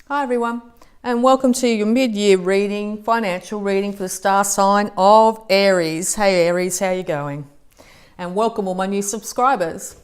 Hi everyone, and welcome to your mid-year reading, financial reading for the star sign of Aries. Hey Aries, how you going? And welcome all my new subscribers.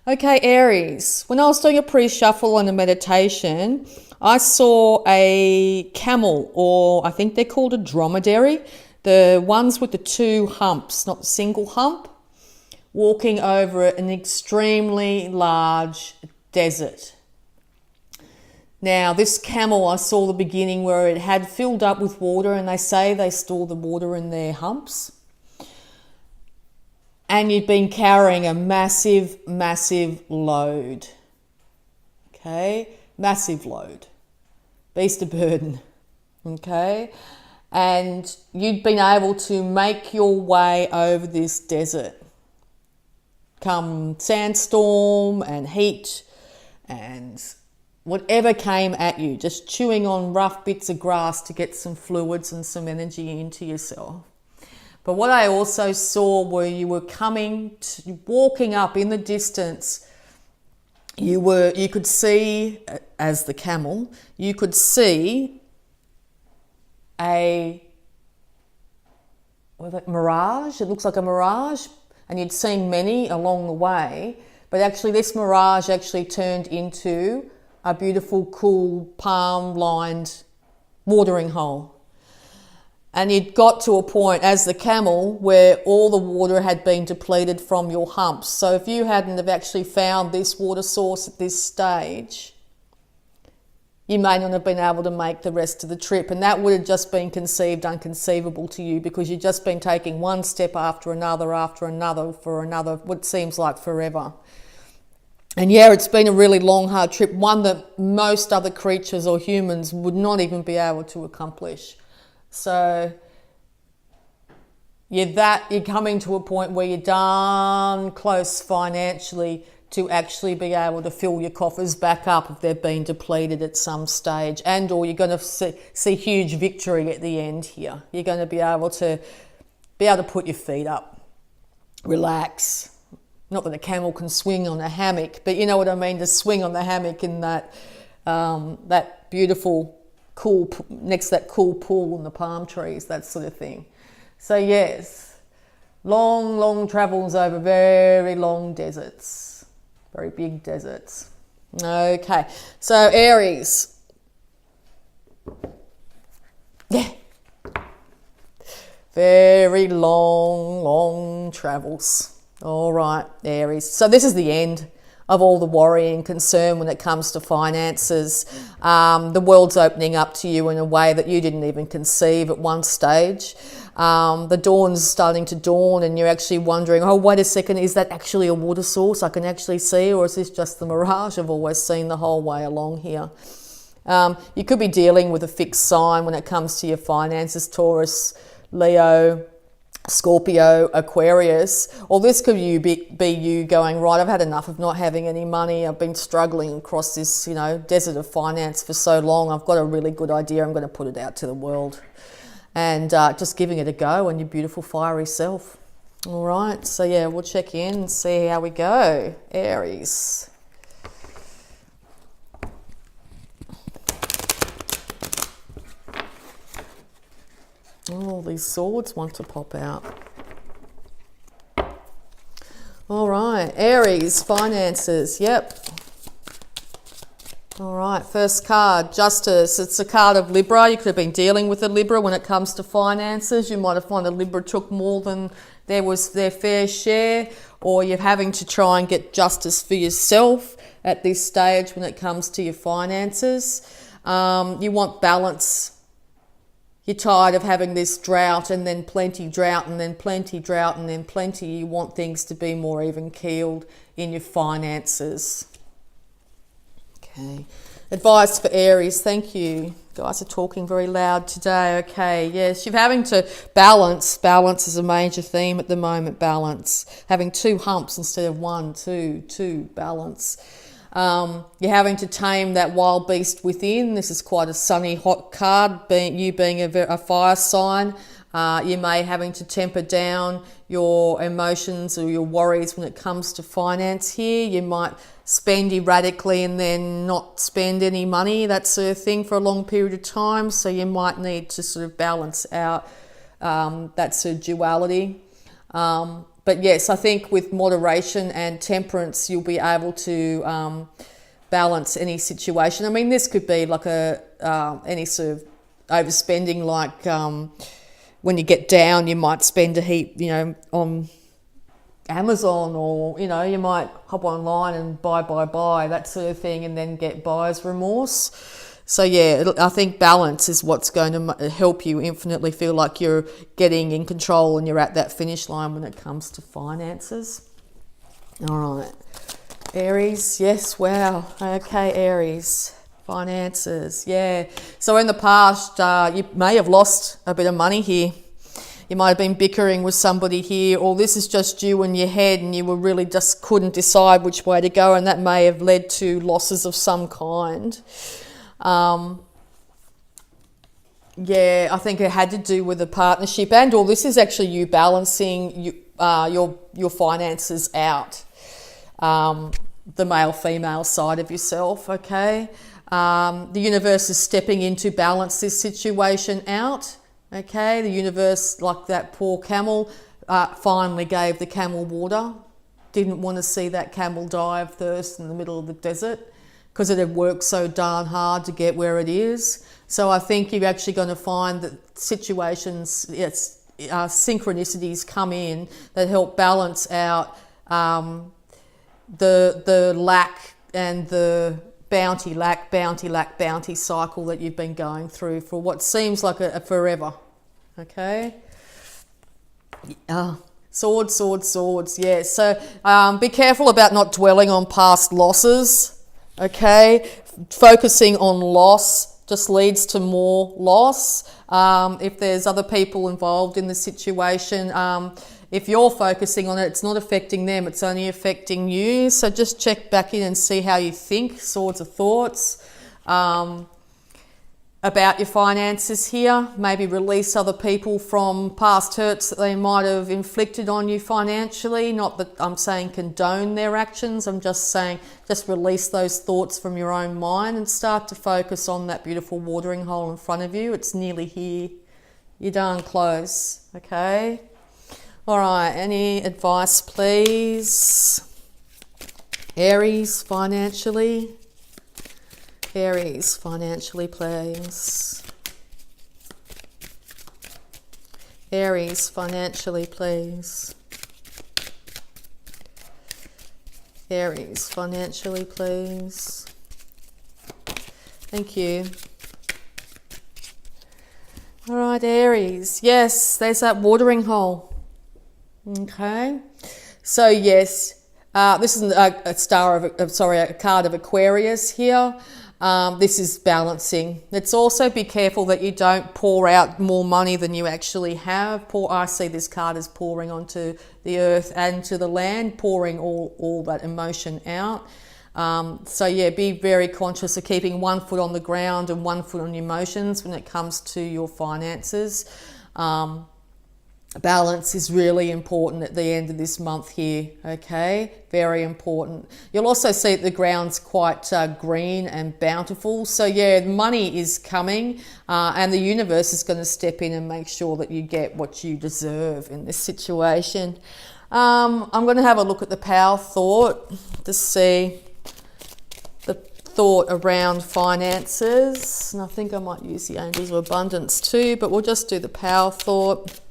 Okay Aries, when I was doing a pre-shuffle and a meditation, I saw a camel, or I think they're called a dromedary, the ones with the two humps, not the single hump, walking over an extremely large desert. Now, this camel, I saw the beginning where it had filled up with water, and they say they store the water in their humps. And you'd been carrying a massive, massive load. Okay? Massive load. Beast of burden. Okay? And you'd been able to make your way over this desert. Come sandstorm and heat and whatever came at you, just chewing on rough bits of grass to get some fluids and some energy into yourself. But what I also saw were you were walking up in the distance. You could see, as the camel, you could see a mirage. It looks like a mirage, and you'd seen many along the way. But actually, this mirage actually turned into a beautiful, cool, palm-lined watering hole. And you'd got to a point, as the camel, where all the water had been depleted from your humps. So if you hadn't have actually found this water source at this stage, you may not have been able to make the rest of the trip. And that would have just been conceived unconceivable to you, because you've just been taking one step after another for another, what seems like forever. And yeah, it's been a really long, hard trip, one that most other creatures or humans would not even be able to accomplish. So you're coming to a point where you're darn close financially to actually be able to fill your coffers back up if they've been depleted at some stage, and or you're going to see huge victory at the end here. You're going to be able to put your feet up, relax. Not that a camel can swing on a hammock, but you know what I mean, to swing on the hammock in that beautiful, cool, next to that cool pool and the palm trees, that sort of thing. So yes, long, long travels over very long deserts, very big deserts. Okay, so Aries. Yeah. Very long, long travels. All right, Aries. So this is the end of all the worry and concern when it comes to finances. The world's opening up to you in a way that you didn't even conceive at one stage. The dawn's starting to dawn, and you're actually wondering, oh, wait a second, is that actually a water source I can actually see, or is this just the mirage I've always seen the whole way along here? You could be dealing with a fixed sign when it comes to your finances, Taurus, Leo, Scorpio, Aquarius, or this could be you going, right, I've had enough of not having any money. I've been struggling across this, desert of finance for so long. I've got a really good idea. I'm going to put it out to the world, and just giving it a go on your beautiful fiery self. All right, so yeah, we'll check in and see how we go, Aries. Oh, these swords want to pop out. All right, Aries, finances, yep. All right, first card, Justice. It's a card of Libra. You could have been dealing with a Libra when it comes to finances. You might have found a Libra took more than there was their fair share, or you're having to try and get justice for yourself at this stage when it comes to your finances. You want balance. You're tired of having this drought and then plenty, drought and then plenty, drought and then plenty. You want things to be more even-keeled in your finances. Okay. Advice for Aries. Thank you. Guys are talking very loud today. Okay, yes, you're having to balance. Balance is a major theme at the moment, balance. Having two humps instead of one, two, balance. You're having to tame that wild beast within. This is quite a sunny, hot card, you being a fire sign. You may having to temper down your emotions or your worries when it comes to finance here. You might spend erratically and then not spend any money, that sort of thing, for a long period of time. So you might need to sort of balance out that sort of duality. But yes, I think with moderation and temperance, you'll be able to balance any situation. I mean, this could be like any sort of overspending, like when you get down, you might spend a heap, on Amazon, or, you might hop online and buy, that sort of thing, and then get buyer's remorse. So yeah, I think balance is what's going to help you infinitely feel like you're getting in control and you're at that finish line when it comes to finances. All right, Aries, yes, wow. Okay, Aries, finances, yeah. So in the past, you may have lost a bit of money here. You might have been bickering with somebody here, or this is just you in your head and you were really just couldn't decide which way to go, and that may have led to losses of some kind. Yeah, I think it had to do with a partnership, or this is actually you balancing your finances out, the male-female side of yourself, okay? The universe is stepping in to balance this situation out, okay? The universe, like that poor camel, finally gave the camel water. Didn't want to see that camel die of thirst in the middle of the desert, because it had worked so darn hard to get where it is. So I think you're actually going to find that situations, synchronicities come in that help balance out the lack and the bounty cycle that you've been going through for what seems like a forever. Okay? Swords. Yeah. So be careful about not dwelling on past losses. Okay, focusing on loss just leads to more loss. If there's other people involved in the situation, if you're focusing on it, it's not affecting them, it's only affecting you. So just check back in and see how you think, swords of thoughts, about your finances here. Maybe release other people from past hurts that they might have inflicted on you financially. Not that I'm saying condone their actions, I'm just saying just release those thoughts from your own mind and start to focus on that beautiful watering hole in front of you. It's nearly here. You're darn close, okay? All right, any advice, please? Aries, financially. Aries, financially, please. Aries, financially, please. Aries, financially, please. Thank you. All right, Aries. Yes, there's that watering hole. Okay. So yes, this is a card of Aquarius here. This is balancing. Let's also be careful that you don't pour out more money than you actually have. I see this card as pouring onto the earth and to the land, pouring all that emotion out. So yeah, be very conscious of keeping one foot on the ground and one foot on your emotions when it comes to your finances. Balance is really important at the end of this month here, okay? Very important. You'll also see that the ground's quite green and bountiful. So yeah, money is coming and the universe is going to step in and make sure that you get what you deserve in this situation. I'm going to have a look at the power thought to see the thought around finances. And I think I might use the angels of abundance too, but we'll just do the power thought.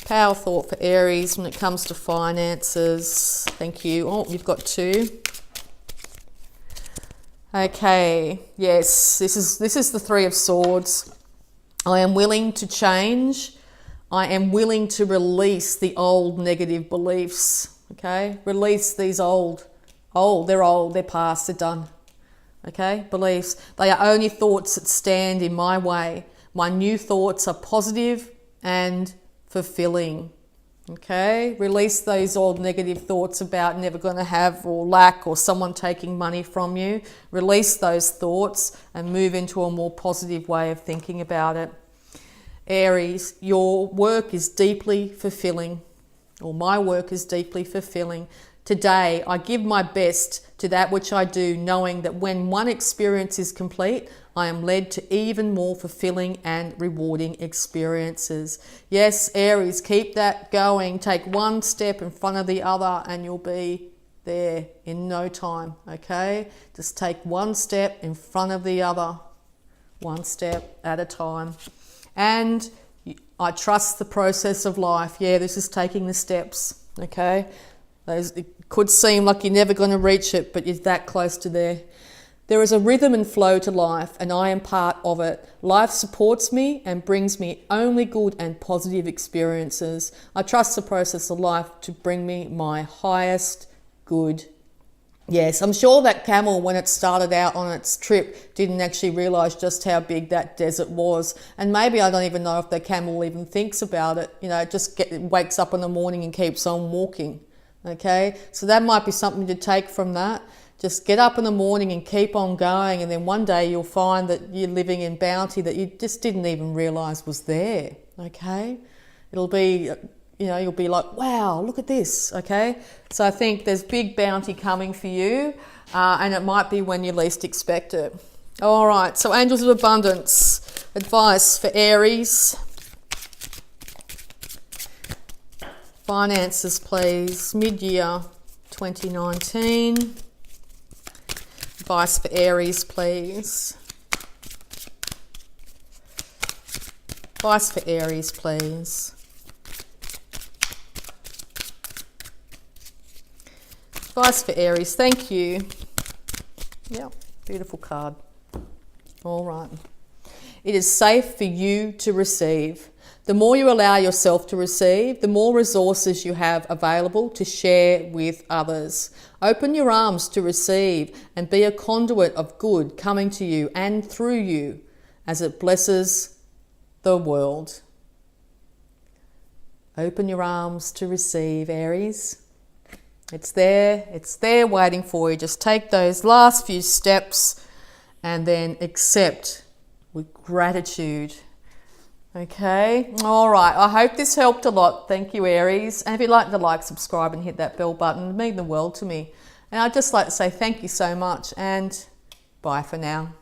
Power thought for Aries when it comes to finances. Thank you. Oh, you've got two. Okay, yes, this is the Three of Swords. I am willing to change. I am willing to release the old negative beliefs. Okay, release these old, they're past, they're done. Okay, beliefs. They are only thoughts that stand in my way. My new thoughts are positive and fulfilling. Okay, release those old negative thoughts about never going to have or lack or someone taking money from you. Release those thoughts and move into a more positive way of thinking about it. Aries, your work is deeply fulfilling, or my work is deeply fulfilling. Today, I give my best to that which I do, knowing that when one experience is complete, I am led to even more fulfilling and rewarding experiences. Yes, Aries, keep that going. Take one step in front of the other and you'll be there in no time, okay? Just take one step in front of the other, one step at a time. And I trust the process of life. Yeah, this is taking the steps, okay? It could seem like you're never going to reach it, but you're that close to there. There is a rhythm and flow to life, and I am part of it. Life supports me and brings me only good and positive experiences. I trust the process of life to bring me my highest good. Yes, I'm sure that camel, when it started out on its trip, didn't actually realise just how big that desert was. And maybe I don't even know if the camel even thinks about it. You know, it just wakes up in the morning and keeps on walking. Okay, so that might be something to take from that. Just get up in the morning and keep on going, and then one day you'll find that you're living in bounty that you just didn't even realise was there. Okay, it'll be, you know, you'll be like, wow, look at this. Okay, so I think there's big bounty coming for you, and it might be when you least expect it. All right, so angels of abundance, advice for Aries. Finances, please. Mid-year 2019. Advice for Aries, please. Advice for Aries, please. Advice for Aries. Thank you. Yeah, beautiful card. All right. It is safe for you to receive. The more you allow yourself to receive, the more resources you have available to share with others. Open your arms to receive and be a conduit of good coming to you and through you as it blesses the world. Open your arms to receive, Aries. It's there waiting for you. Just take those last few steps and then accept with gratitude. Okay, all right. I hope this helped a lot. Thank you, Aries. And if you'd like to like, subscribe and hit that bell button, it'd mean the world to me. And I'd just like to say thank you so much and bye for now.